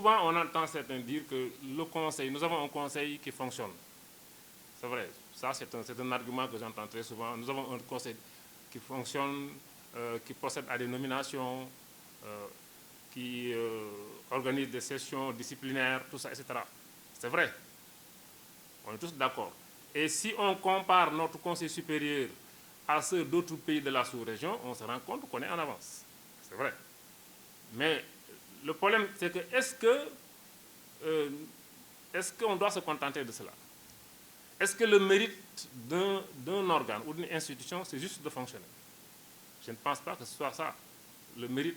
souvent, on entend certains dire que le conseil, nous avons un conseil qui fonctionne. C'est vrai, ça c'est un argument que j'entends très souvent. Nous avons un conseil qui fonctionne, qui procède à des nominations, qui organise des sessions disciplinaires, tout ça, etc. C'est vrai, on est tous d'accord. Et si on compare notre conseil supérieur à ceux d'autres pays de la sous-région, on se rend compte qu'on est en avance. C'est vrai. Mais le problème, c'est que est-ce qu'on doit se contenter de cela? Est-ce que le mérite d'un organe ou d'une institution, c'est juste de fonctionner? Je ne pense pas que ce soit ça, le mérite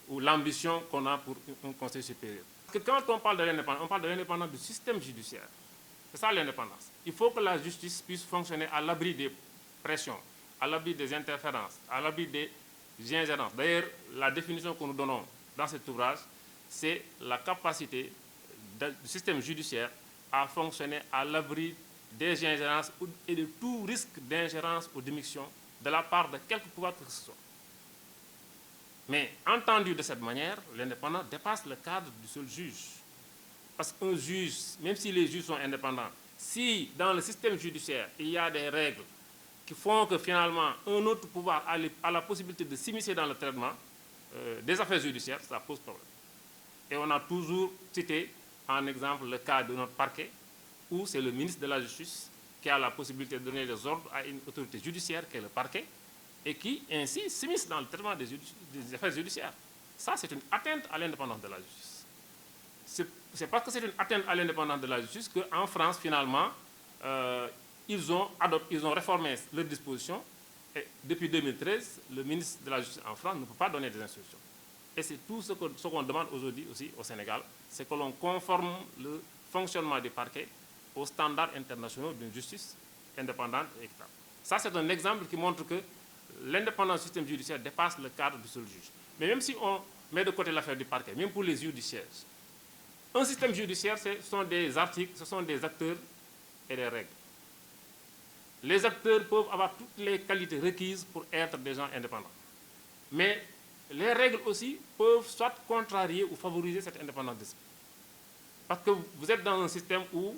ou l'ambition qu'on a pour un conseil supérieur. Parce que quand on parle de l'indépendance, on parle de l'indépendance du système judiciaire. C'est ça l'indépendance. Il faut que la justice puisse fonctionner à l'abri des pressions, à l'abri des interférences, à l'abri des ingérences. D'ailleurs, la définition que nous donnons dans cet ouvrage, c'est la capacité du système judiciaire à fonctionner à l'abri des ingérences et de tout risque d'ingérence ou d'émission de la part de quelque pouvoir que ce soit. Mais entendu de cette manière, l'indépendance dépasse le cadre du seul juge. Parce qu'un juge, même si les juges sont indépendants, si dans le système judiciaire, il y a des règles qui font que finalement un autre pouvoir a la possibilité de s'immiscer dans le traitement des affaires judiciaires, ça pose problème. Et on a toujours cité en exemple le cas de notre parquet, où c'est le ministre de la Justice qui a la possibilité de donner des ordres à une autorité judiciaire qui est le parquet, et qui ainsi s'immisce dans le traitement des affaires judiciaires. Ça, c'est une atteinte à l'indépendance de la justice. C'est parce que c'est une atteinte à l'indépendance de la justice qu'en France, finalement, ils ont réformé leurs dispositions. Et depuis 2013, le ministre de la Justice en France ne peut pas donner des instructions. Et c'est tout ce qu'on demande aujourd'hui aussi au Sénégal, c'est que l'on conforme le fonctionnement des parquets aux standards internationaux d'une justice indépendante et équitable. Ça, c'est un exemple qui montre que l'indépendance du système judiciaire dépasse le cadre du seul juge. Mais même si on met de côté l'affaire du parquet, même pour les juges du siège, un système judiciaire, ce sont des articles, ce sont des acteurs et des règles. Les acteurs peuvent avoir toutes les qualités requises pour être des gens indépendants. Mais les règles aussi peuvent soit contrarier ou favoriser cette indépendance d'esprit. Parce que vous êtes dans un système où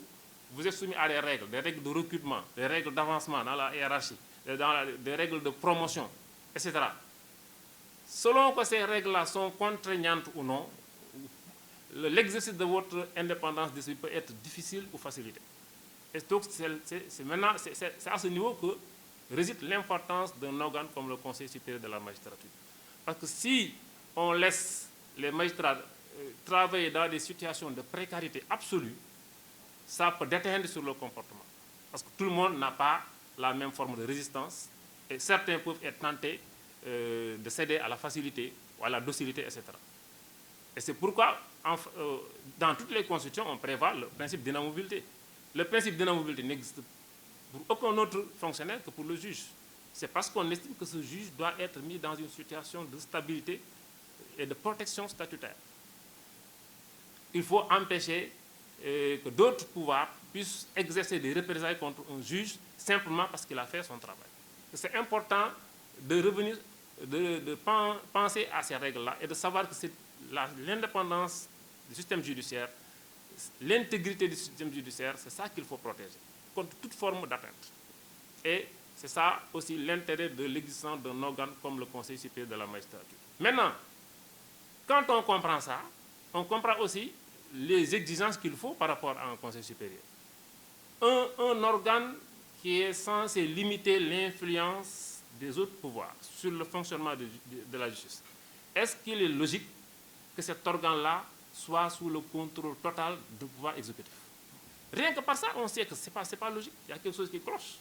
vous êtes soumis à des règles de recrutement, des règles d'avancement dans la hiérarchie, des règles de promotion, etc. Selon que ces règles-là sont contraignantes ou non, l'exercice de votre indépendance d'esprit peut être difficile ou facilité. Et donc, c'est à ce niveau que réside l'importance d'un organe comme le Conseil supérieur de la magistrature. Parce que si on laisse les magistrats travailler dans des situations de précarité absolue, ça peut déteindre sur le comportement. Parce que tout le monde n'a pas la même forme de résistance, et certains peuvent être tentés de céder à la facilité ou à la docilité, etc. Et c'est pourquoi, dans toutes les constitutions, on prévoit le principe d'inamobilité. Le principe d'inamobilité n'existe pour aucun autre fonctionnaire que pour le juge. C'est parce qu'on estime que ce juge doit être mis dans une situation de stabilité et de protection statutaire. Il faut empêcher que d'autres pouvoirs puissent exercer des représailles contre un juge simplement parce qu'il a fait son travail. C'est important de revenir, de penser à ces règles-là et de savoir que l'indépendance du système judiciaire, l'intégrité du système judiciaire, c'est ça qu'il faut protéger, contre toute forme d'atteinte. Et c'est ça aussi l'intérêt de l'existence d'un organe comme le Conseil supérieur de la magistrature. Maintenant, quand on comprend ça, on comprend aussi les exigences qu'il faut par rapport à un Conseil supérieur. Un organe qui est censé limiter l'influence des autres pouvoirs sur le fonctionnement de la justice. Est-ce qu'il est logique que cet organe-là soit sous le contrôle total du pouvoir exécutif? Rien que par ça, on sait que ce n'est pas logique. Il y a quelque chose qui cloche.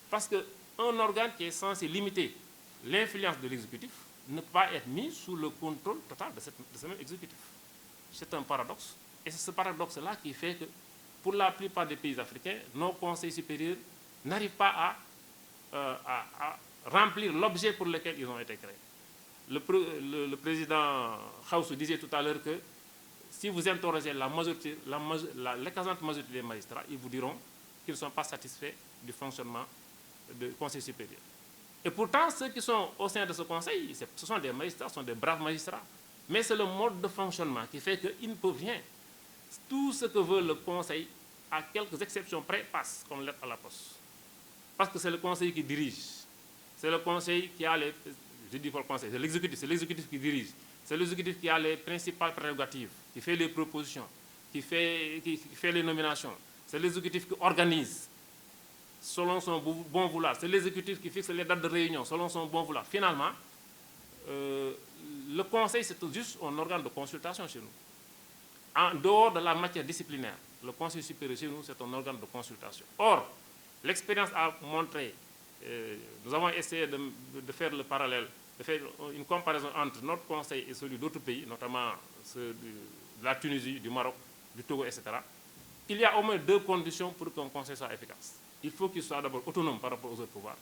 Parce qu'un organe qui est censé limiter l'influence de l'exécutif ne peut pas être mis sous le contrôle total de ce même exécutif. C'est un paradoxe. Et c'est ce paradoxe-là qui fait que, pour la plupart des pays africains, nos conseils supérieurs n'arrivent pas à remplir l'objet pour lequel ils ont été créés. Le président Khaoussou disait tout à l'heure que si vous interrogez l'écrasante majorité des magistrats, ils vous diront qu'ils ne sont pas satisfaits du fonctionnement du Conseil supérieur. Et pourtant, ceux qui sont au sein de ce conseil, ce sont des magistrats, ce sont des braves magistrats. Mais c'est le mode de fonctionnement qui fait qu'il ne peut rien. Tout ce que veut le Conseil, à quelques exceptions près, passe comme lettre à la poste. Parce que c'est le Conseil qui dirige. C'est le Conseil qui a les... Je dis pas le Conseil, c'est l'exécutif qui dirige. C'est l'exécutif qui a les principales prérogatives, qui fait les propositions, qui fait les nominations. C'est l'exécutif qui organise selon son bon vouloir. C'est l'exécutif qui fixe les dates de réunion selon son bon vouloir. Finalement, le Conseil, c'est juste un organe de consultation chez nous. En dehors de la matière disciplinaire, le Conseil supérieur chez nous, c'est un organe de consultation. Or, l'expérience a montré, nous avons essayé de faire le parallèle, de faire une comparaison entre notre Conseil et celui d'autres pays, notamment ceux de la Tunisie, du Maroc, du Togo, etc. Il y a au moins deux conditions pour qu'un Conseil soit efficace. Il faut qu'il soit d'abord autonome par rapport aux autres pouvoirs.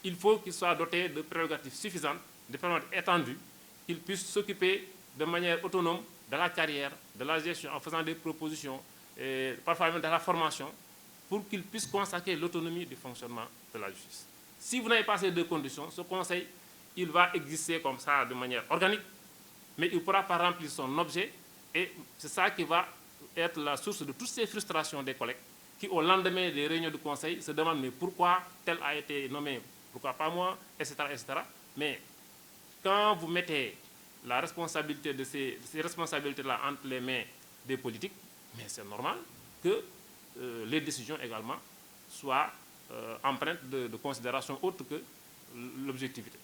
Il faut qu'il soit doté de prérogatives suffisantes, de prérogatives étendues, qu'il puisse s'occuper de manière autonome de la carrière, de la gestion, en faisant des propositions, et parfois même de la formation, pour qu'il puisse consacrer l'autonomie du fonctionnement de la justice. Si vous n'avez pas ces deux conditions, ce Conseil, il va exister comme ça de manière organique, mais il ne pourra pas remplir son objet, et c'est ça qui va être la source de toutes ces frustrations des collègues, qui au lendemain des réunions du Conseil se demandent mais pourquoi tel a été nommé, pourquoi pas moi, etc. etc. Mais quand vous mettez la responsabilité de ces responsabilités-là entre les mains des politiques, mais c'est normal que les décisions également soient empreintes de considérations autres que l'objectivité.